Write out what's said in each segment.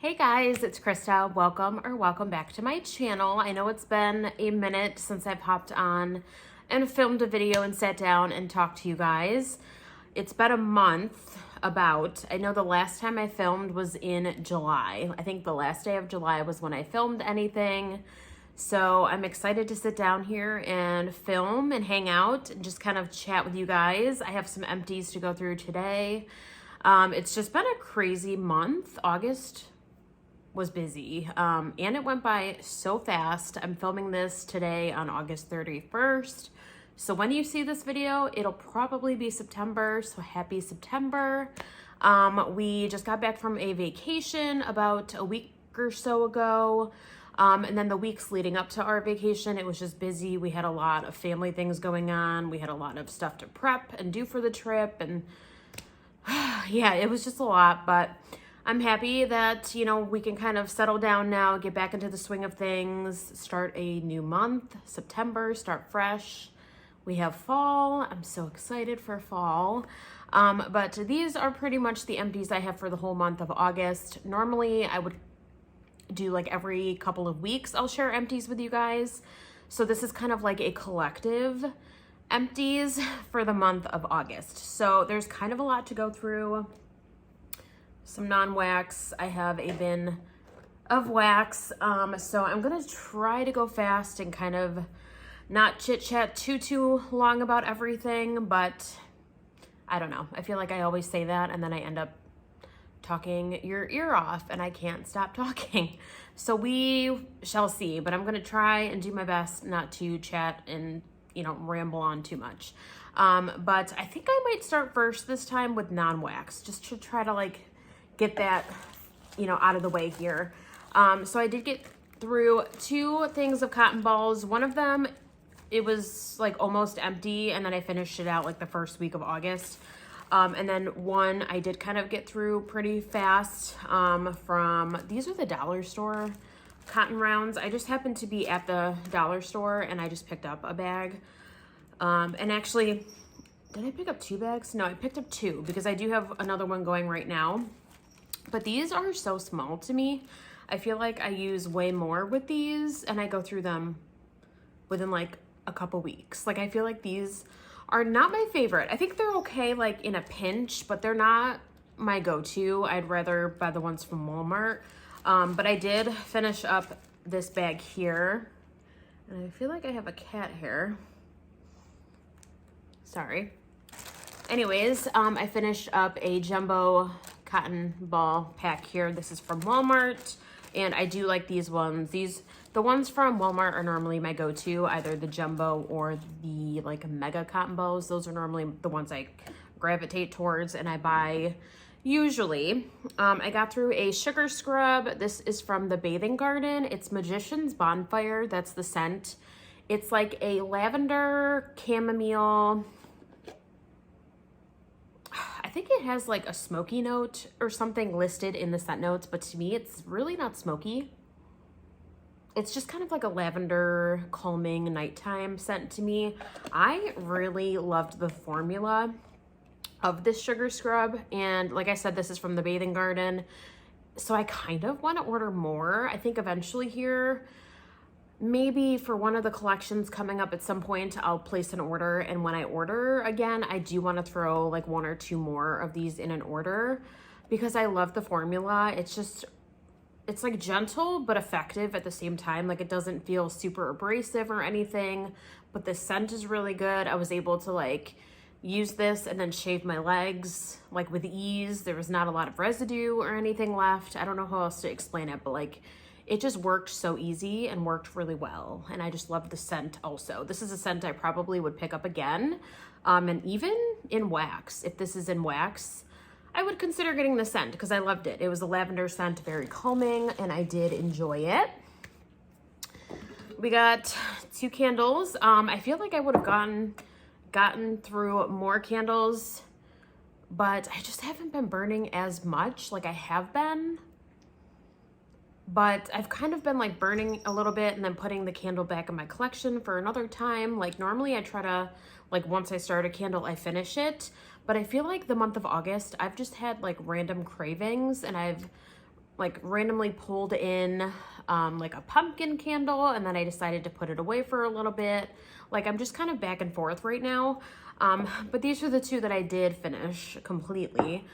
Hey guys, it's Craftea. Welcome back to my channel. I know it's been a minute since I've hopped on and filmed a video and sat down and talked to you guys. It's been a month about. I know the last time I filmed was in July. I think the last day of July was when I filmed anything. So I'm excited to sit down here and film and hang out and just kind of chat with you guys. I have some empties to go through today. It's just been a crazy month. August was busy and it went by so fast. I'm filming this today on August 31st. So when you see this video, it'll probably be September. So happy September. We just got back from a vacation about a week or so ago. And then the weeks leading up to our vacation, it was just busy. We had a lot of family things going on. We had a lot of stuff to prep and do for the trip. And yeah, it was just a lot, but I'm happy that, we can kind of settle down now, get back into the swing of things, start a new month, September, start fresh. We have fall. I'm so excited for fall. But these are pretty much the empties I have for the whole month of August. Normally, I would do like every couple of weeks, I'll share empties with you guys. So this is kind of like a collective empties for the month of August. So there's kind of a lot to go through. Some non-wax. I have a bin of wax. So I'm gonna try to go fast and kind of not chit chat too long about everything, but I don't know. I feel like I always say that and then I end up talking your ear off and I can't stop talking. So we shall see, but I'm gonna try and do my best not to chat and ramble on too much. But I think I might start first this time with non-wax, just to try to get that, out of the way here. So I did get through 2 things of cotton balls. One of them, it was almost empty, and then I finished it out the first week of August. And then one I did kind of get through pretty fast from, these are the dollar store cotton rounds. I just happened to be at the dollar store and I just picked up a bag. And actually, did I pick up 2 bags? No, I picked up 2 because I do have another one going right now. But these are so small to me. I feel like I use way more with these and I go through them within a couple weeks. I feel like these are not my favorite. I think they're okay in a pinch, but they're not my go-to. I'd rather buy the ones from Walmart. But I did finish up this bag here. And I feel like I have a cat hair. Sorry. Anyways, I finished up a jumbo cotton ball pack here. This is from Walmart, and I do like these ones. The ones from Walmart are normally my go-to, either the jumbo or the mega cotton balls. Those are normally the ones I gravitate towards and I buy usually. I got through a sugar scrub. This is from the Bathing Garden. It's Magician's Bonfire. That's the scent. It's like a lavender chamomile. I think it has a smoky note or something listed in the scent notes, but to me, it's really not smoky. It's just kind of like a lavender calming nighttime scent to me. I really loved the formula of this sugar scrub. And like I said, this is from the Bathing Garden. So I kind of want to order more. I think eventually here, maybe for one of the collections coming up at some point, I'll place an order. And when I order again, I do want to throw 1 or 2 more of these in an order because I love the formula. It's gentle but effective at the same time. It doesn't feel super abrasive or anything, but the scent is really good. I was able to use this and then shave my legs with ease. There was not a lot of residue or anything left. I don't know how else to explain it, but it just worked so easy and worked really well. And I just loved the scent also. This is a scent I probably would pick up again. And even in wax, if this is in wax, I would consider getting the scent because I loved it. It was a lavender scent, very calming, and I did enjoy it. We got 2 candles. I feel like I would have gotten through more candles, but I just haven't been burning as much like I have been. But I've kind of been burning a little bit and then putting the candle back in my collection for another time. Normally I try to, once I start a candle, I finish it. But I feel like the month of August, I've just had random cravings and I've like randomly pulled in like a pumpkin candle, and then I decided to put it away for a little bit. Like I'm just kind of back and forth right now. But these are the two that I did finish completely.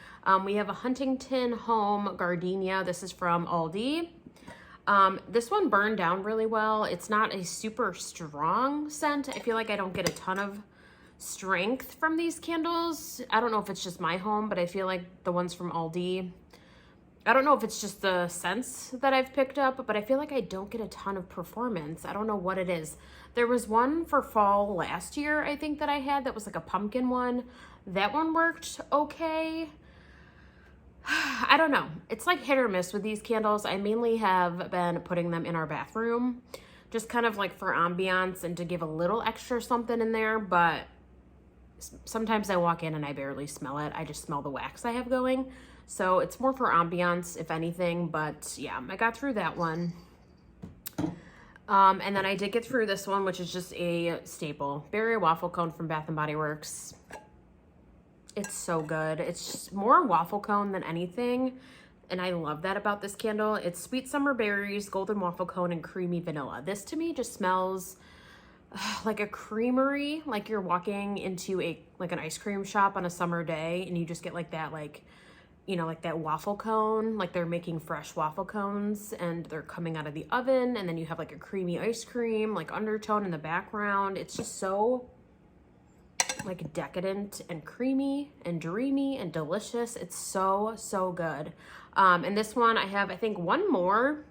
We have a Huntington Home Gardenia. This is from Aldi. This one burned down really well. It's not a super strong scent. I feel like I don't get a ton of strength from these candles. I don't know if it's just my home, but I feel like the ones from Aldi, I don't know if it's just the scents that I've picked up, but I feel like I don't get a ton of performance. I don't know what it is. There was one for fall last year, I think, that I had that was like a pumpkin one. That one worked okay. I don't know. It's like hit or miss with these candles. I mainly have been putting them in our bathroom, just kind of like for ambiance and to give a little extra something in there, but sometimes I walk in and I barely smell it. I just smell the wax I have going. So it's more for ambiance, if anything, but yeah, I got through that one. And then I did get through this one, which is just a staple. Berry waffle cone from Bath & Body Works. It's so good. It's just more waffle cone than anything. And I love that about this candle. It's sweet summer berries, golden waffle cone, and creamy vanilla. This to me just smells like a creamery, like you're walking into an ice cream shop on a summer day and you just get like that, like, you know, like that waffle cone, like they're making fresh waffle cones and they're coming out of the oven, and then you have like a creamy ice cream, like undertone in the background. It's just so like decadent and creamy and dreamy and delicious. It's so, so good. And this one I have, I think, one more.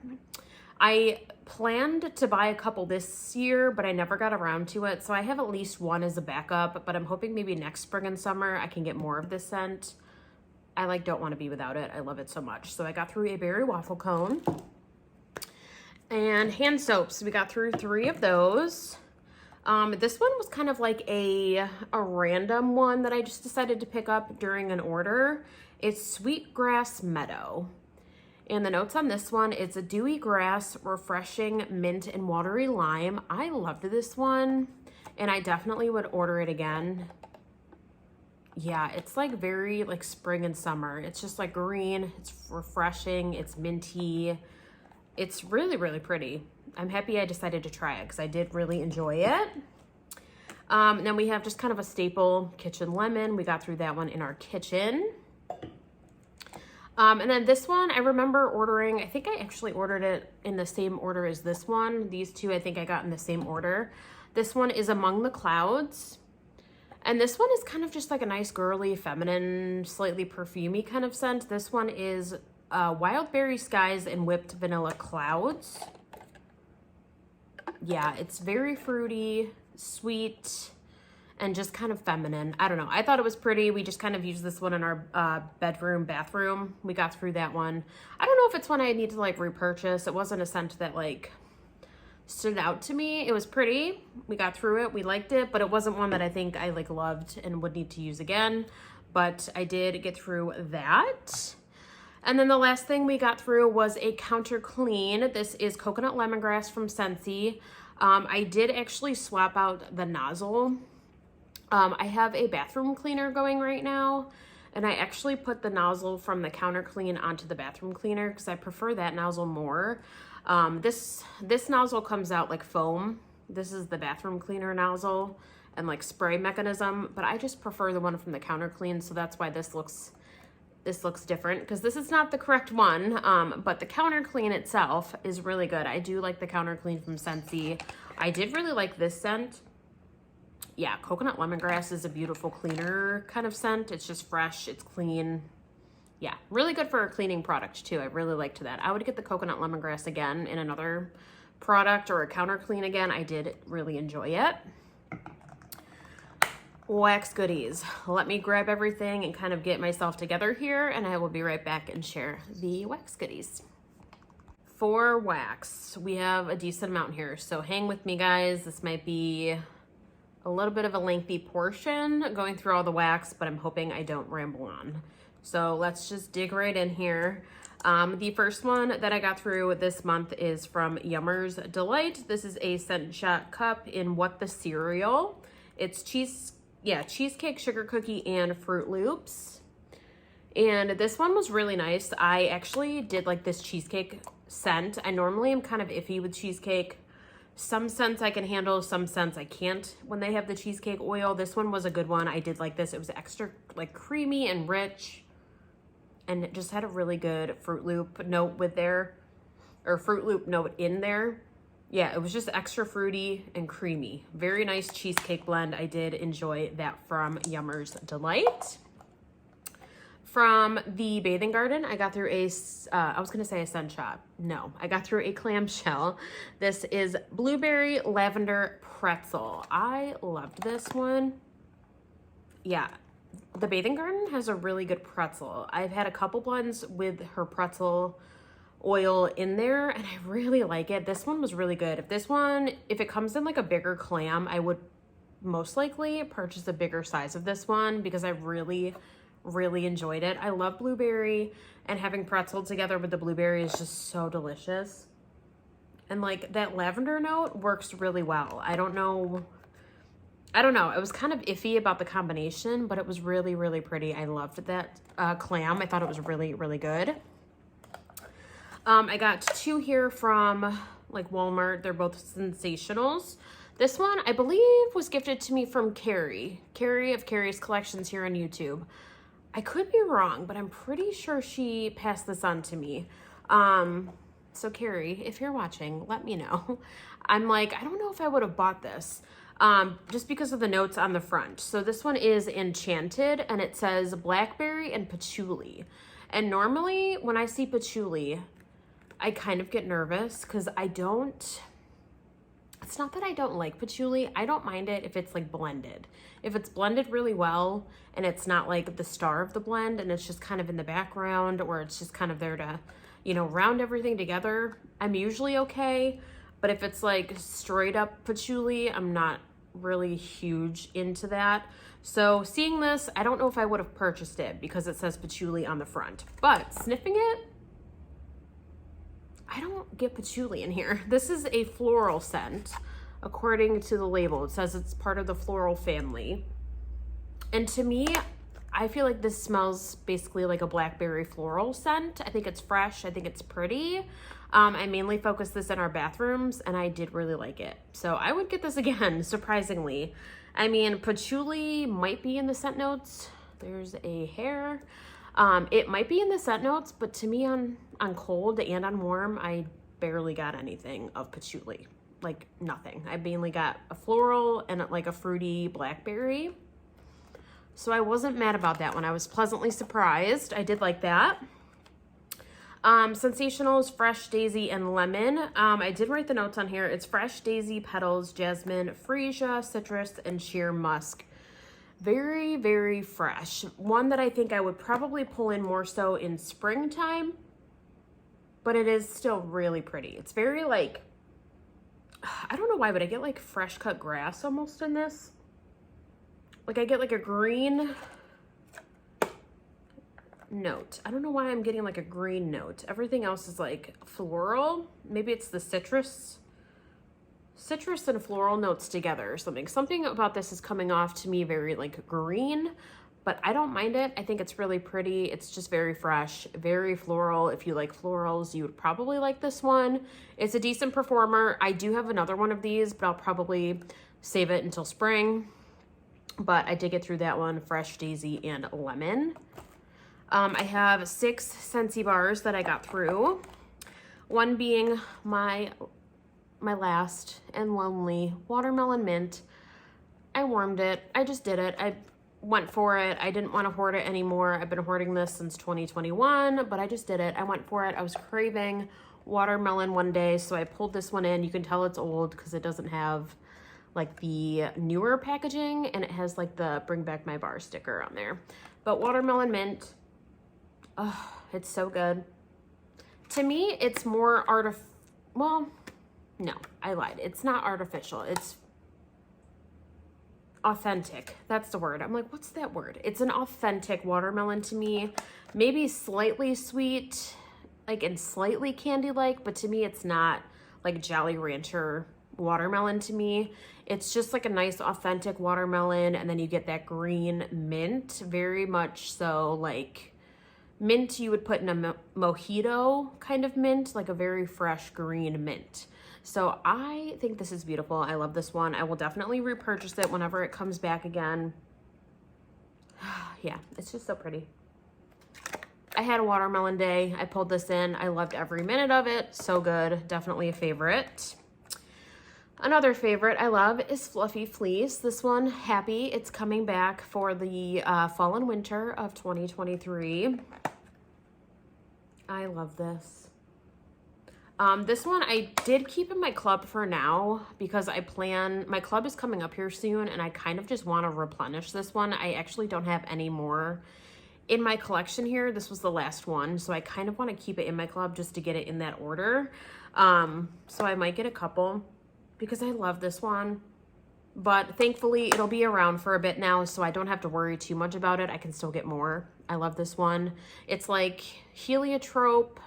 I planned to buy a couple this year, but I never got around to it. So I have at least one as a backup, but I'm hoping maybe next spring and summer I can get more of this scent. I don't want to be without it. I love it so much. So I got through a berry waffle cone. And hand soaps, we got through 3 of those. This one was kind of like a random one that I just decided to pick up during an order. It's Sweetgrass Meadow. And the notes on this one, it's a dewy grass, refreshing mint and watery lime. I loved this one, and I definitely would order it again. Yeah, it's like very like spring and summer. It's just like green, it's refreshing, it's minty. It's really, really pretty. I'm happy I decided to try it because I did really enjoy it. And then we have just kind of a staple kitchen lemon. We got through that one in our kitchen. And then this one, I remember ordering, I think I actually ordered it in the same order as this one. These two, I think I got in the same order. This one is Among the Clouds. And this one is kind of just like a nice girly, feminine, slightly perfumey kind of scent. This one is Wild Berry Skies and Whipped Vanilla Clouds. Yeah, it's very fruity, sweet, and just kind of feminine. I don't know. I thought it was pretty. We just kind of used this one in our bathroom. We got through that one. I don't know if it's one I need to like repurchase. It wasn't a scent that like stood out to me. It was pretty. We got through it. We liked it, but it wasn't one that I think I like loved and would need to use again. But I did get through that. And then the last thing we got through was a counter clean. This is Coconut Lemongrass from Scentsy. I did actually swap out the nozzle. I have a bathroom cleaner going right now, and I actually put the nozzle from the counter clean onto the bathroom cleaner because I prefer that nozzle more. This nozzle comes out like foam. This is the bathroom cleaner nozzle and like spray mechanism, but I just prefer the one from the counter clean, so that's why this looks different, because this is not the correct one, but the counter clean itself is really good. I do like the counter clean from Scentsy. I did really like this scent. Yeah, Coconut Lemongrass is a beautiful cleaner kind of scent. It's just fresh, it's clean. Yeah, really good for a cleaning product too. I really liked that. I would get the Coconut Lemongrass again in another product or a counter clean again. I did really enjoy it. Wax goodies. Let me grab everything and kind of get myself together here, and I will be right back and share the wax goodies. For wax, we have a decent amount here, so hang with me, guys. This might be a little bit of a lengthy portion going through all the wax, but I'm hoping I don't ramble on. So let's just dig right in here. The first one that I got through this month is from Yummer's Delight. This is a scent shot cup in What the Cereal. It's cheesecake, sugar cookie, and Fruit Loops. And this one was really nice. I actually did like this cheesecake scent. I normally am kind of iffy with cheesecake. Some scents I can handle, some scents I can't when they have the cheesecake oil. This one was a good one. I did like this. It was extra like creamy and rich, and it just had a really good Fruit Loop note with there, or Fruit Loop note in there. Yeah, it was just extra fruity and creamy. Very nice cheesecake blend. I did enjoy that from Yummer's Delight. From the Bathing Garden, I got through a, I was going to say a scent shot. No, I got through a clamshell. This is Blueberry Lavender Pretzel. I loved this one. Yeah, the Bathing Garden has a really good pretzel. I've had a couple blends with her pretzel oil in there, and I really like it. This one was really good. If it comes in like a bigger clam, I would most likely purchase a bigger size of this one because I really enjoyed it. I love blueberry, and having pretzel together with the blueberry is just so delicious. And like that lavender note works really well. I don't know. I was kind of iffy about the combination, but it was really pretty. I loved that clam. I thought it was really good. I got two here from like Walmart. They're both Sensationals. This one, I believe, was gifted to me from Carrie of Carrie's Collections here on YouTube. I could be wrong, but I'm pretty sure she passed this on to me. So Carrie, if you're watching, let me know. I'm like, I don't know if I would have bought this, just because of the notes on the front. So this one is Enchanted, and it says blackberry and patchouli. And normally when I see patchouli, I kind of get nervous because it's not that I don't like patchouli. I don't mind it if it's like blended. If it's blended really well and it's not like the star of the blend and it's just kind of in the background, or it's just kind of there to, you know, round everything together, I'm usually okay. But if it's like straight up patchouli, I'm not really huge into that. So seeing this, I don't know if I would have purchased it because it says patchouli on the front, but sniffing it, I don't get patchouli in here. This is a floral scent, according to the label. It says it's part of the floral family. And to me, I feel like this smells basically like a blackberry floral scent. I think it's fresh. I think it's pretty. I mainly focus this in our bathrooms, and I did really like it. So I would get this again, surprisingly. I mean, patchouli might be in the scent notes. There's a hair. It might be in the scent notes, but to me on cold and on warm, I barely got anything of patchouli. Like nothing. I mainly got a floral and like a fruity blackberry. So I wasn't mad about that one. I was pleasantly surprised. I did like that. Sensationals, fresh daisy and lemon. I did write the notes on here. It's fresh daisy, petals, jasmine, freesia, citrus, and sheer musk. Very fresh. One that I think I would probably pull in more so in springtime, but it is still really pretty. It's very like, I don't know why, but I get like fresh cut grass almost in this. Like I get like a green note. I don't know why I'm getting like a green note. Everything else is like floral. Maybe it's the citrus and floral notes together or something. Something about this is coming off to me very like green, but I don't mind it. I think it's really pretty. It's just very fresh, very floral. If you like florals, you would probably like this one. It's a decent performer. I do have another one of these, but I'll probably save it until spring. But I did get through that one, fresh daisy and lemon. I have 6 Scentsy bars that I got through. One being my last and lonely watermelon mint. I warmed it. I just did it. I went for it. I didn't want to hoard it anymore. I've been hoarding this since 2021, but I just did it. I went for it. I was craving watermelon one day, so I pulled this one in. You can tell it's old because it doesn't have like the newer packaging, and it has like the bring back my bar sticker on there. But watermelon mint, oh, it's so good. To me, it's more well, no, I lied. It's not artificial. It's authentic. That's the word. I'm like, what's that word? It's an authentic watermelon to me. Maybe slightly sweet, like, and slightly candy-like, but to me, it's not like Jolly Rancher watermelon to me. It's just like a nice authentic watermelon, and then you get that green mint, very much so like mint you would put in a mojito kind of mint, like a very fresh green mint. So I think this is beautiful. I love this one. I will definitely repurchase it whenever it comes back again. Yeah, it's just so pretty. I had a watermelon day. I pulled this in. I loved every minute of it. So good. Definitely a favorite. Another favorite I love is Fluffy Fleece. This one, Happy. It's coming back for the fall and winter of 2023. I love this. This one I did keep in my club for now because my club is coming up here soon and I kind of just want to replenish this one. I actually don't have any more in my collection here. This was the last one, so I kind of want to keep it in my club just to get it in that order. So I might get a couple because I love this one. But thankfully, it'll be around for a bit now, so I don't have to worry too much about it. I can still get more. I love this one. It's like heliotrope,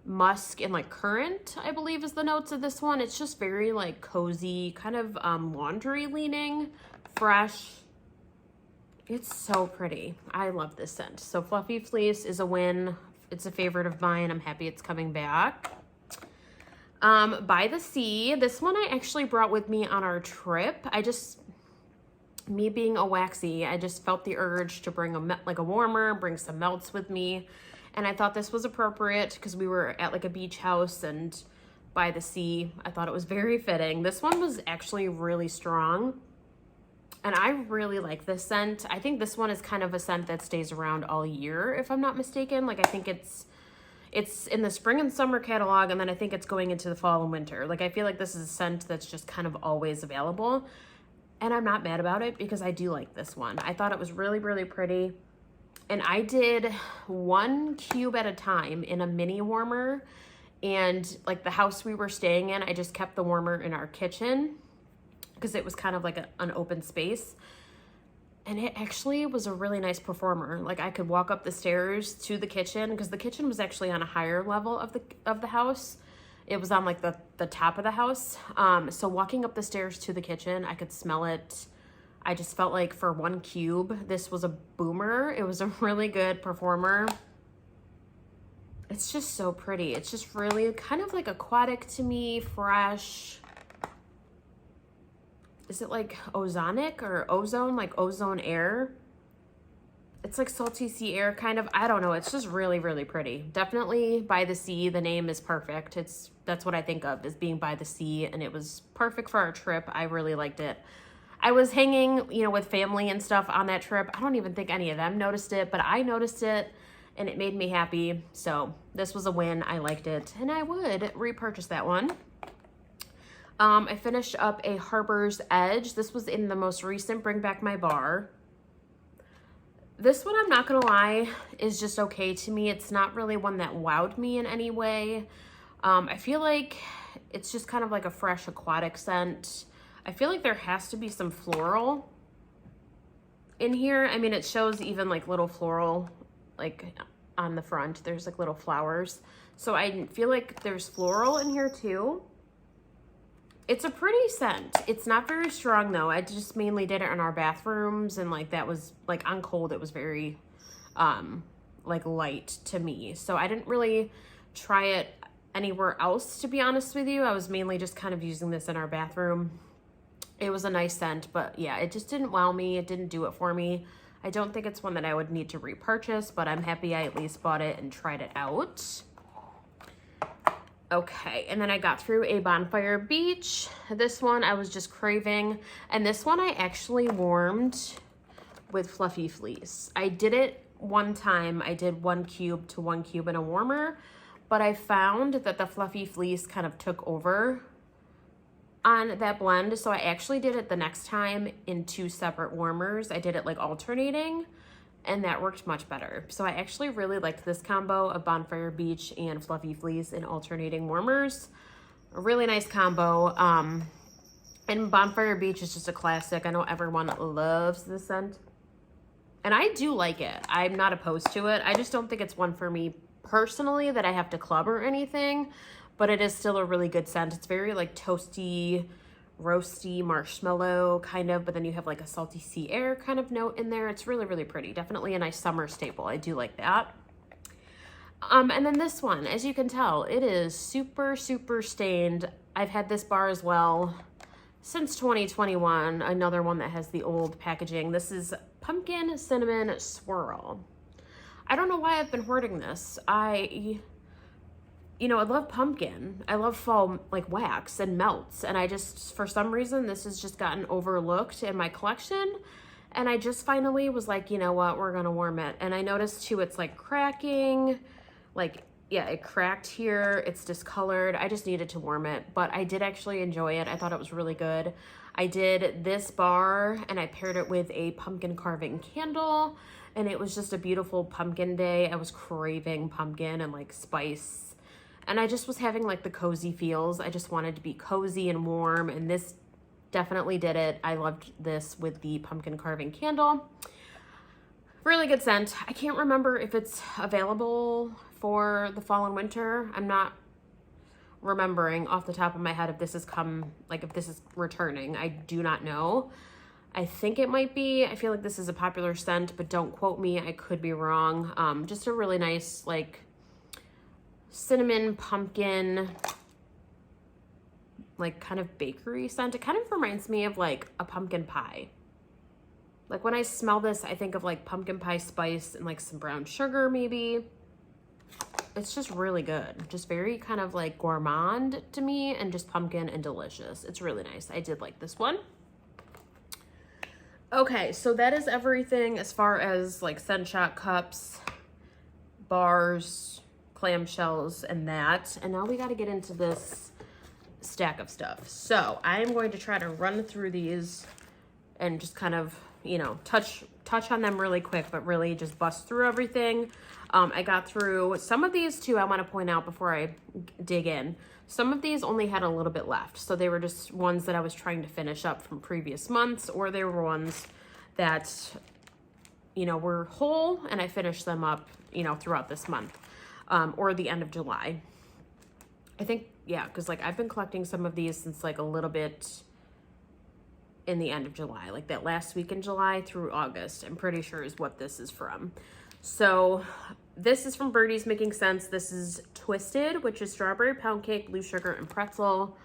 musk, and like currant, I believe is the notes of this one. It's just very like cozy, kind of laundry leaning, fresh. It's so pretty. I love this scent. So Fluffy Fleece is a win. It's a favorite of mine. I'm happy it's coming back. By the Sea. This one I actually brought with me on our trip. Me being a waxy, I just felt the urge to bring a warmer, bring some melts with me. And I thought this was appropriate because we were at like a beach house and by the sea. I thought it was very fitting. This one was actually really strong. And I really like this scent. I think this one is kind of a scent that stays around all year, if I'm not mistaken. Like I think it's in the spring and summer catalog, and then I think it's going into the fall and winter. Like I feel like this is a scent that's just kind of always available. And I'm not mad about it because I do like this one. I thought it was really, really pretty. And I did 1 cube at a time in a mini warmer. And like the house we were staying in, I just kept the warmer in our kitchen because it was kind of like an open space. And it actually was a really nice performer. Like I could walk up the stairs to the kitchen because the kitchen was actually on a higher level of the house. It was on like the top of the house. So walking up the stairs to the kitchen, I could smell it. I just felt like for 1 cube, this was a boomer. It was a really good performer. It's just so pretty. It's just really kind of like aquatic to me, fresh. Is it like ozonic or ozone, like ozone air? It's like salty sea air kind of. I don't know. It's just really, really pretty. Definitely By the Sea. The name is perfect. That's what I think of as being by the sea, and it was perfect for our trip. I really liked it. I was hanging, with family and stuff on that trip. I don't even think any of them noticed it, but I noticed it and it made me happy. So this was a win. I liked it and I would repurchase that one. I finished up a Harbor's Edge. This was in the most recent Bring Back My Bar. This one, I'm not gonna lie, is just okay to me. It's not really one that wowed me in any way. I feel like it's just kind of like a fresh aquatic scent. I feel like there has to be some floral in here. I mean, it shows even like little floral, like on the front, there's like little flowers. So I feel like there's floral in here too. It's a pretty scent. It's not very strong though. I just mainly did it in our bathrooms and like that was like on cold, it was very like light to me. So I didn't really try it anywhere else, to be honest with you. I was mainly just kind of using this in our bathroom. It was a nice scent, but yeah, it just didn't wow me. It didn't do it for me. I don't think it's one that I would need to repurchase, but I'm happy I at least bought it and tried it out. Okay, and then I got through a Bonfire Beach. This one I was just craving, and this one I actually warmed with Fluffy Fleece. I did it one time. I did 1 cube to 1 cube in a warmer, but I found that the Fluffy Fleece kind of took over on that blend, so I actually did it the next time in 2 separate warmers. I did it like alternating, and that worked much better. So I actually really liked this combo of Bonfire Beach and Fluffy Fleece in alternating warmers. A really nice combo. And Bonfire Beach is just a classic. I know everyone loves this scent, and I do like it. I'm not opposed to it. I just don't think it's one for me personally that I have to club or anything, but it is still a really good scent. It's very like toasty, roasty, marshmallow kind of, but then you have like a salty sea air kind of note in there. It's really, really pretty. Definitely a nice summer staple. I do like that. And then this one, as you can tell, it is super, super stained. I've had this bar as well since 2021. Another one that has the old packaging. This is Pumpkin Cinnamon Swirl. I don't know why I've been hoarding this. I love pumpkin. I love fall like wax and melts. And I just, for some reason, this has just gotten overlooked in my collection. And I just finally was like, you know what, we're gonna warm it. And I noticed too, it's like cracking. Like, yeah, it cracked here. It's discolored. I just needed to warm it. But I did actually enjoy it. I thought it was really good. I did this bar and I paired it with a pumpkin carving candle. And it was just a beautiful pumpkin day. I was craving pumpkin and like spice. And I just was having like the cozy feels. I just wanted to be cozy and warm. And this definitely did it. I loved this with the pumpkin carving candle. Really good scent. I can't remember if it's available for the fall and winter. I'm not remembering off the top of my head if this has come, like if this is returning. I do not know. I think it might be. I feel like this is a popular scent, but don't quote me. I could be wrong. Just a really nice, like, cinnamon pumpkin, like, kind of bakery scent. It kind of reminds me of, like, a pumpkin pie. Like, when I smell this, I think of, like, pumpkin pie spice and, like, some brown sugar, maybe. It's just really good. Just very kind of, like, gourmand to me and just pumpkin and delicious. It's really nice. I did like this one. Okay, so that is everything as far as like scent shot cups, bars, clamshells, and that. And now we got to get into this stack of stuff. So I'm going to try to run through these and just kind of, you know, touch on them really quick, but really just bust through everything. I got through some of these too. I want to point out before I dig in. Some of these only had a little bit left. So they were just ones that I was trying to finish up from previous months, or they were ones that, you know, were whole and I finished them up, you know, throughout this month, or the end of July. I think, yeah, because like I've been collecting some of these since like a little bit in the end of July, like that last week in July through August, I'm pretty sure is what this is from. So this is from Birdie's Making Sense. This is Twisted, which is strawberry pound cake, blue sugar, and pretzel.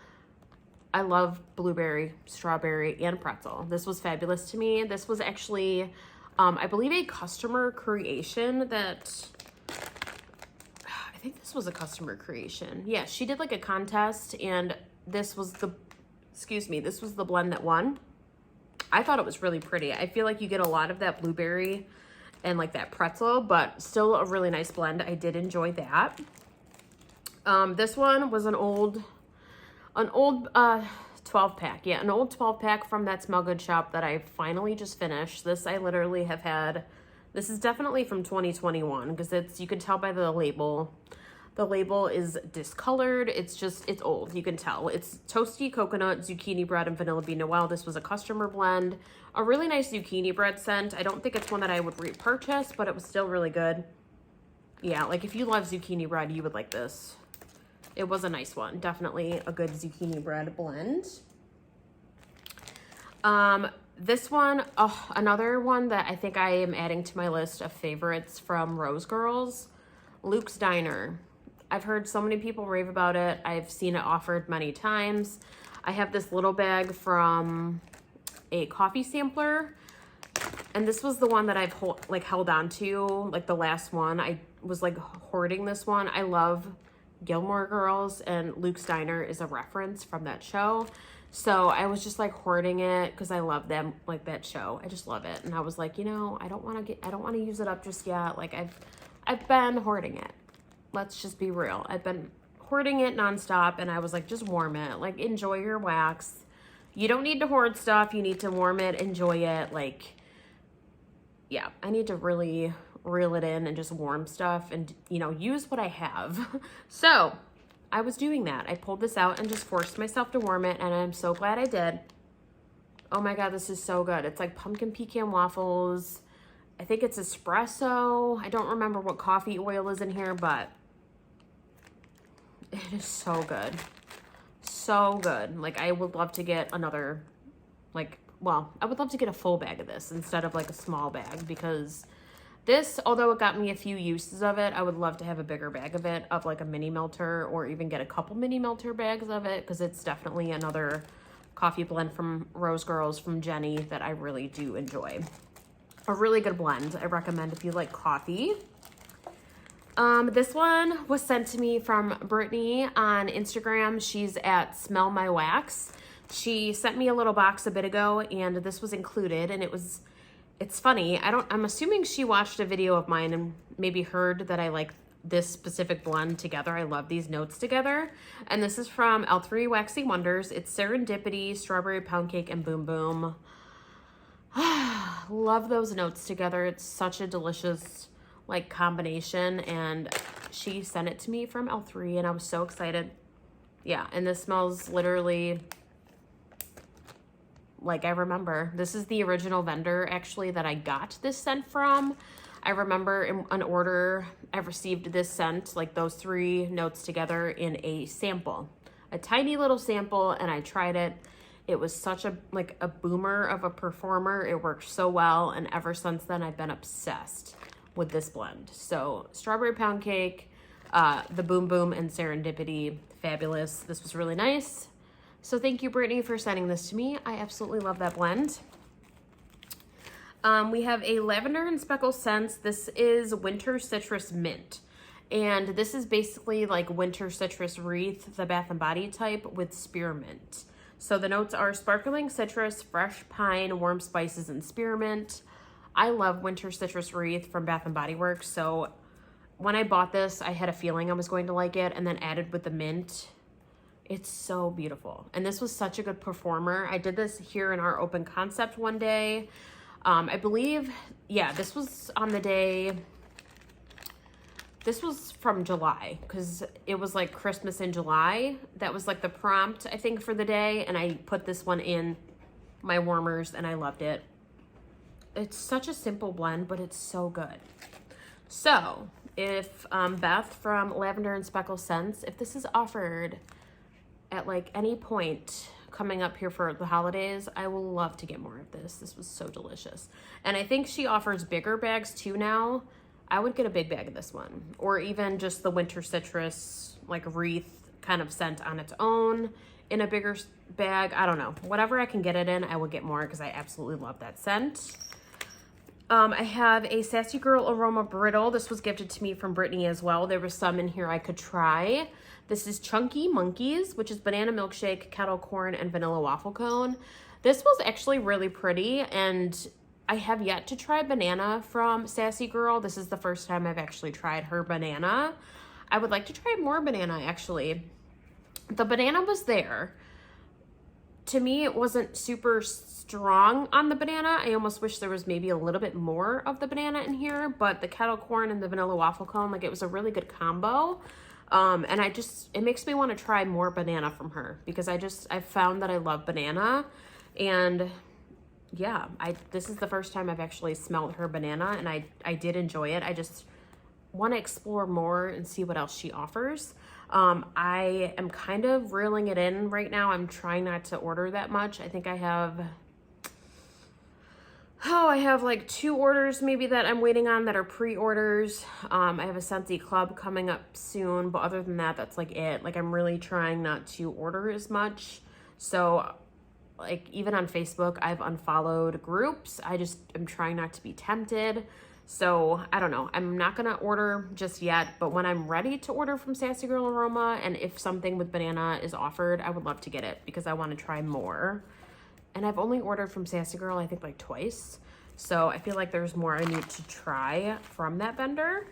I love blueberry, strawberry, and pretzel. This was fabulous to me. This was actually, I believe, a customer creation that, I think this was a customer creation. Yeah, she did like a contest, and this was the, this was the blend that won. I thought it was really pretty. I feel like you get a lot of that blueberry and like that pretzel, but still a really nice blend. I did enjoy that. This one was an old 12 pack. Yeah, an old 12 pack from that Smell Good shop that I finally just finished. This I literally have had, this is definitely from 2021 because it's, you can tell by the label. The label is discolored. It's old. You can tell. It's toasty coconut, zucchini bread, and vanilla bean Noel. This was a customer blend. A really nice zucchini bread scent. I don't think it's one that I would repurchase, but it was still really good. Yeah, like if you love zucchini bread, you would like this. It was a nice one. Definitely a good zucchini bread blend. This one, another one that I think I am adding to my list of favorites from Rose Girls, Luke's Diner. I've heard so many people rave about it. I've seen it offered many times. I have this little bag from a coffee sampler, and this was the one that I've held on to, like the last one. I was like hoarding this one. I love Gilmore Girls, and Luke's Diner is a reference from that show. So I was just like hoarding it because I love them, like that show. I just love it. And I was like, you know, I don't want to use it up just yet. Like I've been hoarding it. Let's just be real. I've been hoarding it nonstop, and I was like, just warm it. Like, enjoy your wax. You don't need to hoard stuff. You need to warm it, enjoy it. Like, yeah, I need to really reel it in and just warm stuff and, you know, use what I have. So I was doing that. I pulled this out and just forced myself to warm it, and I'm so glad I did. Oh my God, this is so good. It's like pumpkin pecan waffles. I think it's espresso. I don't remember what coffee oil is in here, but it is so good. So good. Like, I would love to get another, like, well, I would love to get a full bag of this instead of like a small bag, because This, although it got me a few uses of it, I would love to have a bigger bag of it, of like a mini melter, or even get a couple mini melter bags of it, because it's definitely another coffee blend from Rose Girls from Jenny that I really do enjoy. A really good blend. I recommend if you like coffee. This one was sent to me from Brittany on Instagram. She's at Smell My Wax. She sent me a little box a bit ago, and this was included, and it's funny. I'm assuming she watched a video of mine and maybe heard that I like this specific blend together. I love these notes together. And this is from L3 Waxy Wonders. It's Serendipity, Strawberry Pound Cake, and Boom Boom. Love those notes together. It's such a delicious like combination, and she sent it to me from L3 and I was so excited. Yeah, and this smells literally like I remember. This is the original vendor actually that I got this scent from. I remember in an order I received this scent, like those 3 notes together, in a sample, a tiny little sample, and I tried it. It was such a boomer of a performer. It worked so well, and ever since then I've been obsessed with this blend. So Strawberry Pound Cake, the Boom Boom, and Serendipity, fabulous. This was really nice. So thank you, Brittany, for sending this to me. I absolutely love that blend. We have a Lavender and Speckle Scents. This is Winter Citrus Mint. And this is basically like Winter Citrus Wreath, the Bath & Body type, with spearmint. So the notes are sparkling citrus, fresh pine, warm spices, and spearmint. I love Winter Citrus Wreath from Bath & Body Works, so when I bought this, I had a feeling I was going to like it, and then added with the mint. It's so beautiful, and this was such a good performer. I did this here in our open concept one day. I believe, yeah, this was on the day, this was from July, because it was like Christmas in July. That was like the prompt, I think, for the day, and I put this one in my warmers, and I loved it. It's such a simple blend, but it's so good. So if Beth from Lavender and Speckle Scents, if this is offered at like any point coming up here for the holidays, I will love to get more of this. This was so delicious. And I think she offers bigger bags too now. I would get a big bag of this one, or even just the Winter Citrus like wreath kind of scent on its own in a bigger bag. I don't know. Whatever I can get it in, I will get more, because I absolutely love that scent. I have a Sassy Girl Aroma Brittle. This was gifted to me from Brittany as well. There was some in here I could try. This is Chunky Monkeys, which is banana milkshake, kettle corn, and vanilla waffle cone. This was actually really pretty, and I have yet to try banana from Sassy Girl. This is the first time I've actually tried her banana. I would like to try more banana, actually. The banana was there. To me, it wasn't super strong on the banana. I almost wish there was maybe a little bit more of the banana in here, but the kettle corn and the vanilla waffle cone, like, it was a really good combo. And it makes me want to try more banana from her, because I've found that I love banana, and yeah, this is the first time I've actually smelled her banana, and I did enjoy it. I just want to explore more and see what else she offers. I am kind of reeling it in right now. I'm trying not to order that much. I think I have like 2 orders maybe that I'm waiting on that are pre-orders. I have a Scentsy Club coming up soon, but other than that, that's like it. Like, I'm really trying not to order as much. So like, even on Facebook, I've unfollowed groups. I'm trying not to be tempted. So I don't know. I'm not going to order just yet, but when I'm ready to order from Sassy Girl Aroma, and if something with banana is offered, I would love to get it, because I want to try more. And I've only ordered from Sassy Girl, I think, like twice. So I feel like there's more I need to try from that vendor.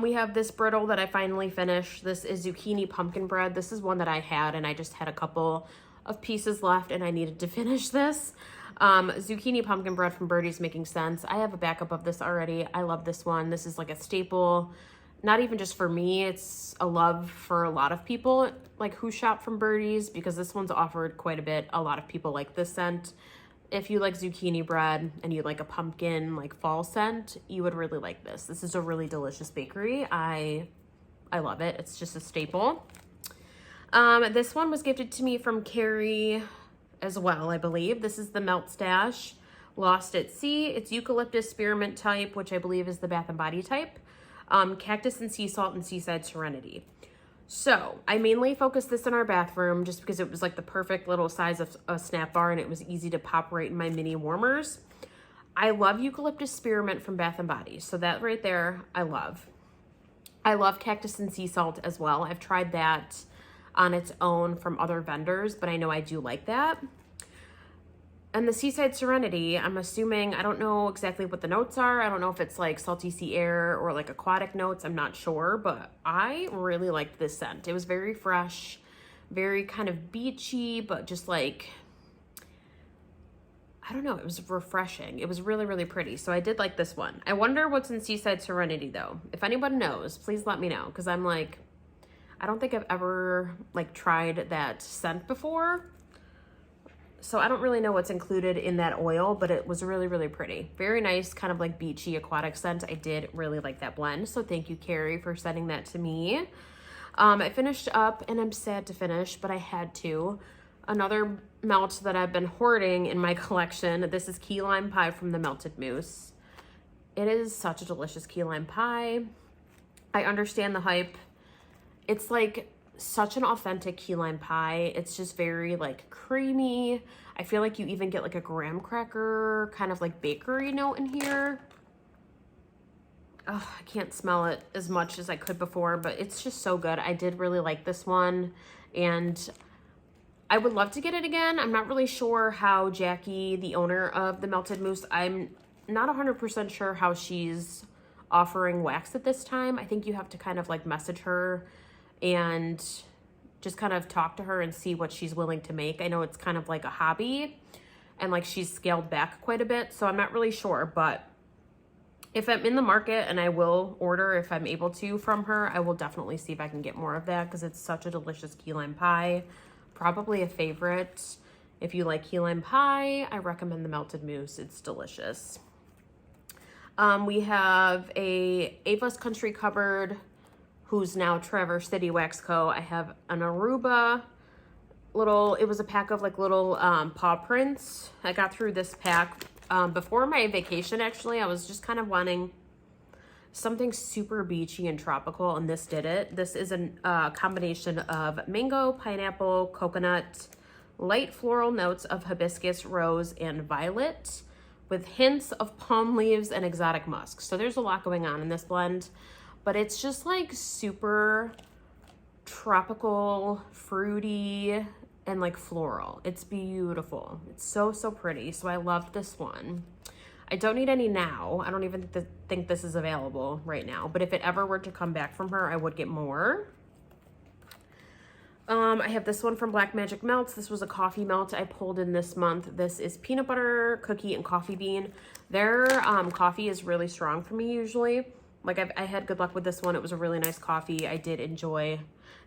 We have this brittle that I finally finished. This is Zucchini Pumpkin Bread. This is one that I had, and I just had a couple of pieces left, and I needed to finish this. Zucchini Pumpkin Bread from Birdie's Making Sense. I have a backup of this already. I love this one. This is like a staple, not even just for me. It's a love for a lot of people, like, who shop from Birdie's, because this one's offered quite a bit. A lot of people like this scent. If you like zucchini bread and you like a pumpkin, like, fall scent, you would really like this. This is a really delicious bakery. I love it. It's just a staple. This one was gifted to me from Carrie as well, I believe. This is the Melt Stash Lost at Sea. It's eucalyptus spearmint type, which I believe is the Bath & Body type. Cactus and sea salt and seaside serenity. So I mainly focused this in our bathroom just because it was like the perfect little size of a snap bar and it was easy to pop right in my mini warmers. I love eucalyptus spearmint from Bath & Body. So that right there, I love. I love cactus and sea salt as well. I've tried that on its own from other vendors, but I know I do like that. And the Seaside Serenity, I'm assuming, I don't know exactly what the notes are. I don't know if it's like salty sea air or like aquatic notes. I'm not sure, but I really liked this scent. It was very fresh, very kind of beachy, but just like, I don't know, it was refreshing. It was really, really pretty. So I did like this one. I wonder what's in Seaside Serenity though. If anyone knows, please let me know. Because I'm like, I don't think I've ever like tried that scent before. So I don't really know what's included in that oil, but it was really, really pretty. Very nice, kind of like beachy aquatic scent. I did really like that blend. So thank you, Carrie, for sending that to me. I finished up, and I'm sad to finish, but I had to. Another melt that I've been hoarding in my collection. This is key lime pie from the Melted Mousse. It is such a delicious key lime pie. I understand the hype. It's like such an authentic key lime pie. It's just very like creamy. I feel like you even get like a graham cracker kind of like bakery note in here. Oh, I can't smell it as much as I could before, but it's just so good. I did really like this one, and I would love to get it again. I'm not really sure how Jackie, the owner of the Melted Mousse, I'm not 100% sure how she's offering wax at this time. I think you have to kind of like message her and just kind of talk to her and see what she's willing to make. I know it's kind of like a hobby and like she's scaled back quite a bit, so I'm not really sure, but if I'm in the market, and I will order if I'm able to from her, I will definitely see if I can get more of that because it's such a delicious key lime pie. Probably a favorite. If you like key lime pie, I recommend the Melted Mousse. It's delicious. We have a Ava's Country Cupboard, who's now Traverse City Wax Co. I have an Aruba little, it was a pack of like little paw prints. I got through this pack before my vacation, actually. I was just kind of wanting something super beachy and tropical, and this did it. This is a combination of mango, pineapple, coconut, light floral notes of hibiscus, rose, and violet, with hints of palm leaves and exotic musk. So there's a lot going on in this blend. But it's just like super tropical, fruity, and like floral. It's beautiful. It's so, so pretty. So I loved this one. I don't need any now. I don't even think this is available right now. But if it ever were to come back from her, I would get more. I have this one from Black Magic Melts. This was a coffee melt I pulled in this month. This is peanut butter, cookie, and coffee bean. Their coffee is really strong for me usually. Like I had good luck with this one. It was a really nice coffee. I did enjoy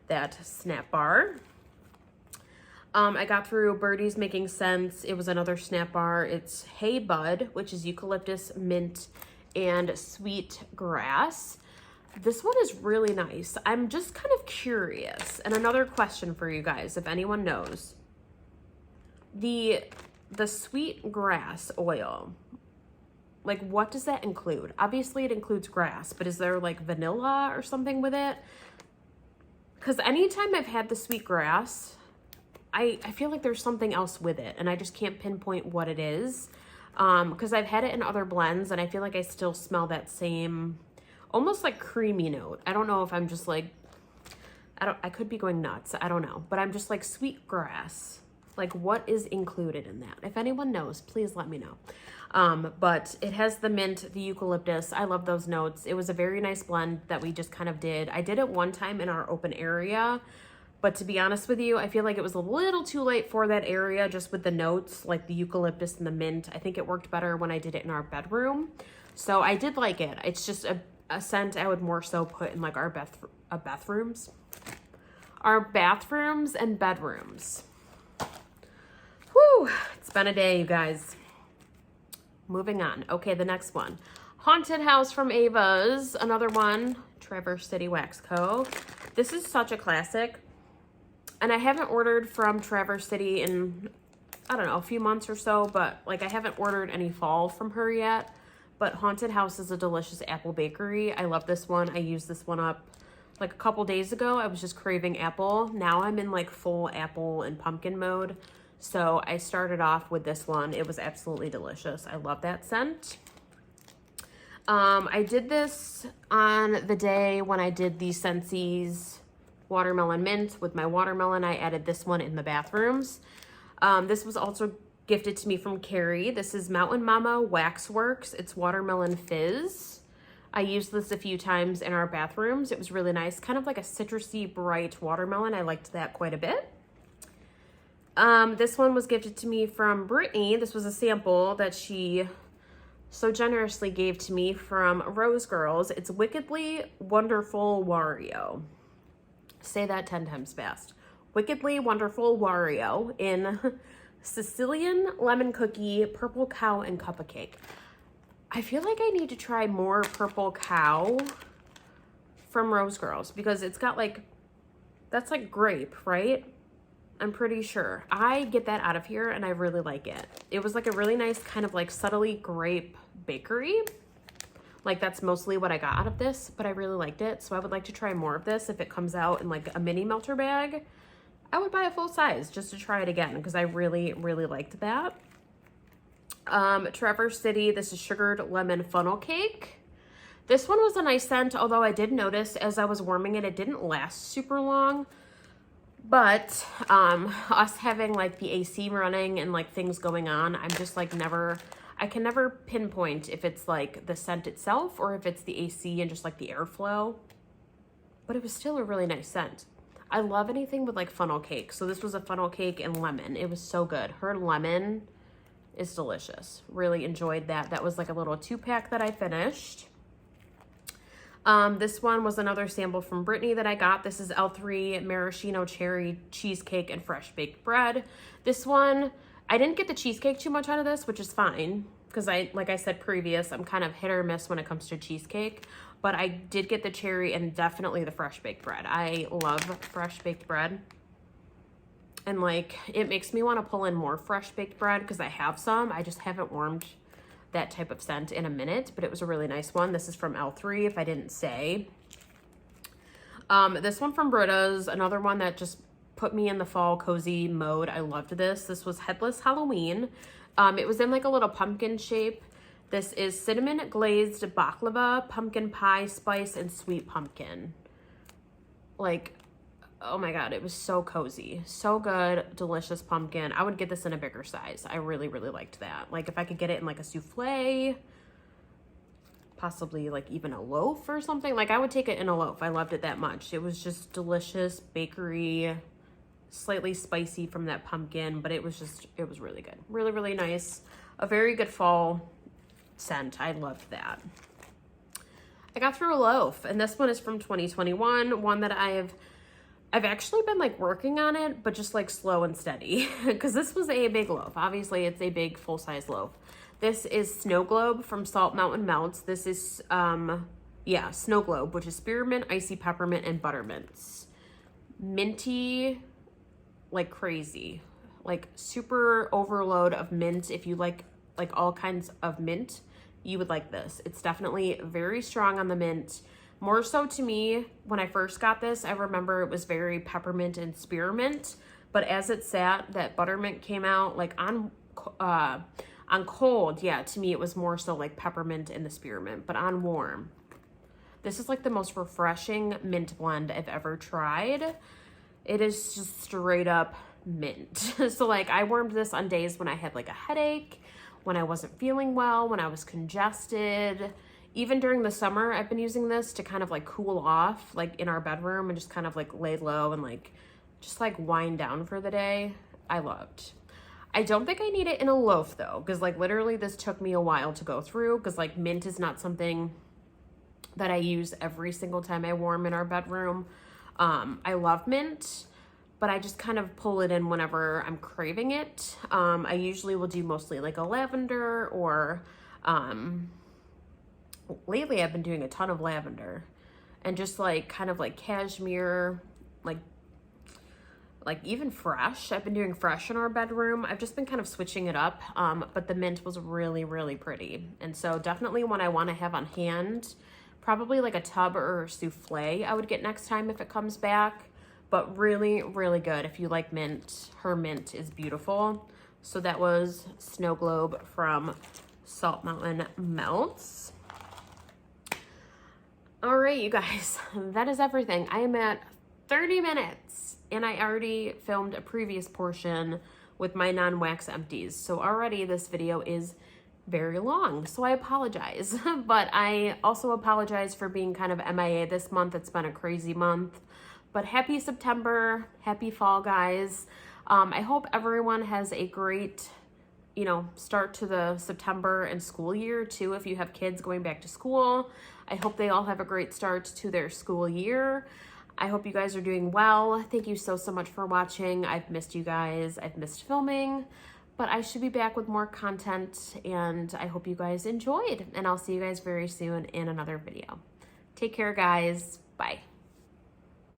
that snap bar. I got through Birdie's Making Sense. It was another snap bar. It's Hey Bud, which is eucalyptus, mint, and sweet grass. This one is really nice. I'm just kind of curious. And another question for you guys, if anyone knows. The sweet grass oil, like what does that include? Obviously it includes grass, but is there like vanilla or something with it? Because anytime I've had the sweet grass, I feel like there's something else with it, and I just can't pinpoint what it is. Because I've had it in other blends, and I feel like I still smell that same, almost like creamy note. I don't know if I'm just like, I could be going nuts. I don't know, but I'm just like sweet grass. Like what is included in that? If anyone knows, please let me know. But it has the mint, the eucalyptus. I love those notes. It was a very nice blend that we just kind of did. I did it one time in our open area, but to be honest with you, I feel like it was a little too late for that area just with the notes, like the eucalyptus and the mint. I think it worked better when I did it in our bedroom. So I did like it. It's just a scent I would more so put in like our bathrooms. Our bathrooms and bedrooms. Whew, it's been a day, you guys. Moving on. Okay, the next one. Haunted House from Ava's. Another one. Traverse City Wax Co. This is such a classic. And I haven't ordered from Traverse City in I don't know, a few months or so, but like I haven't ordered any fall from her yet. But Haunted House is a delicious apple bakery. I love this one. I used this one up like a couple days ago. I was just craving apple. Now I'm in like full apple and pumpkin mode. So I started off with this one. It was absolutely delicious. I love that scent. I did this on the day when I did the Scentsys watermelon mint with my watermelon. I added this one in the bathrooms. This was also gifted to me from Carrie. This is Mountain Mama Waxworks. It's watermelon fizz. I used this a few times in our bathrooms. It was really nice, kind of like a citrusy bright watermelon. I liked that quite a bit. This one was gifted to me from Brittany. This was a sample that she so generously gave to me from Rose Girls. It's Wickedly Wonderful Wario. Say that 10 times fast. Wickedly Wonderful Wario in Sicilian Lemon Cookie, Purple Cow, and Cup of Cake. I feel like I need to try more Purple Cow from Rose Girls because it's got like, that's like grape, right? I'm pretty sure. I get that out of here and I really like it. It was like a really nice kind of like subtly grape bakery. Like that's mostly what I got out of this, but I really liked it. So I would like to try more of this. If it comes out in like a mini melter bag, I would buy a full size just to try it again because I really, really liked that. Traverse City, this is Sugared Lemon Funnel Cake. This one was a nice scent, although I did notice as I was warming it, it didn't last super long. But us having like the AC running and like things going on, I'm just like I can never pinpoint if it's like the scent itself or if it's the AC and just like the airflow. But it was still a really nice scent. I love anything with like funnel cake. So this was a funnel cake and lemon. It was so good. Her lemon is delicious. Really enjoyed that. That was like a little 2-pack that I finished. This one was another sample from Brittany that I got. This is L3 Maraschino Cherry Cheesecake and Fresh Baked Bread. This one, I didn't get the cheesecake too much out of this, which is fine. Because like I said previous, I'm kind of hit or miss when it comes to cheesecake. But I did get the cherry and definitely the fresh baked bread. I love fresh baked bread. And like, it makes me want to pull in more fresh baked bread because I have some. I just haven't warmed that type of scent in a minute, but it was a really nice one. This is from L3, if I didn't say. This one from Britta's, another one that just put me in the fall cozy mode. I loved this. This was Headless Halloween. It was in like a little pumpkin shape. This is cinnamon glazed baklava, pumpkin pie, spice, and sweet pumpkin. Like, oh my God, it was so cozy. So good, delicious pumpkin. I would get this in a bigger size. I really, really liked that. Like if I could get it in like a souffle, possibly like even a loaf or something. Like I would take it in a loaf. I loved it that much. It was just delicious bakery, slightly spicy from that pumpkin, but it was really good. Really, really nice. A very good fall scent. I loved that. I got through a loaf, and this one is from 2021, one that I've actually been like working on it, but just like slow and steady because this was a big loaf. Obviously it's a big full-size loaf. This is Snow Globe from Salt Mountain Melts. This is, Snow Globe, which is spearmint, icy peppermint, and buttermints. Minty like crazy, like super overload of mint. If you like all kinds of mint, you would like this. It's definitely very strong on the mint. More so to me, when I first got this, I remember it was very peppermint and spearmint, but as it sat, that buttermint came out like on cold. Yeah, to me, it was more so like peppermint and the spearmint, but on warm, this is like the most refreshing mint blend I've ever tried. It is just straight up mint. So like I warmed this on days when I had like a headache, when I wasn't feeling well, when I was congested. Even during the summer, I've been using this to kind of like cool off, like in our bedroom and just kind of like lay low and like just like wind down for the day. I loved. I don't think I need it in a loaf though, because like literally this took me a while to go through because like mint is not something that I use every single time I warm in our bedroom. I love mint, but I just kind of pull it in whenever I'm craving it. I usually will do mostly like a lavender or lately I've been doing a ton of lavender and just like kind of like cashmere, like like even fresh. I've been doing fresh in our bedroom. I've just been kind of switching it up, but the mint was really, really pretty. And so definitely one I want to have on hand, probably like a tub or a souffle I would get next time if it comes back, but really, really good. If you like mint, her mint is beautiful. So that was Snow Globe from Salt Mountain Melts. All right, you guys, that is everything. I am at 30 minutes and I already filmed a previous portion with my non-wax empties. So already this video is very long, so I apologize. But I also apologize for being kind of MIA this month. It's been a crazy month, but happy September, happy fall, guys. I hope everyone has a great, you know, start to the September and school year too. If you have kids going back to school, I hope they all have a great start to their school year. I hope you guys are doing well. Thank you so much for watching. I've missed you guys. I've missed filming, but I should be back with more content and I hope you guys enjoyed, and I'll see you guys very soon in another video. Take care, guys. Bye.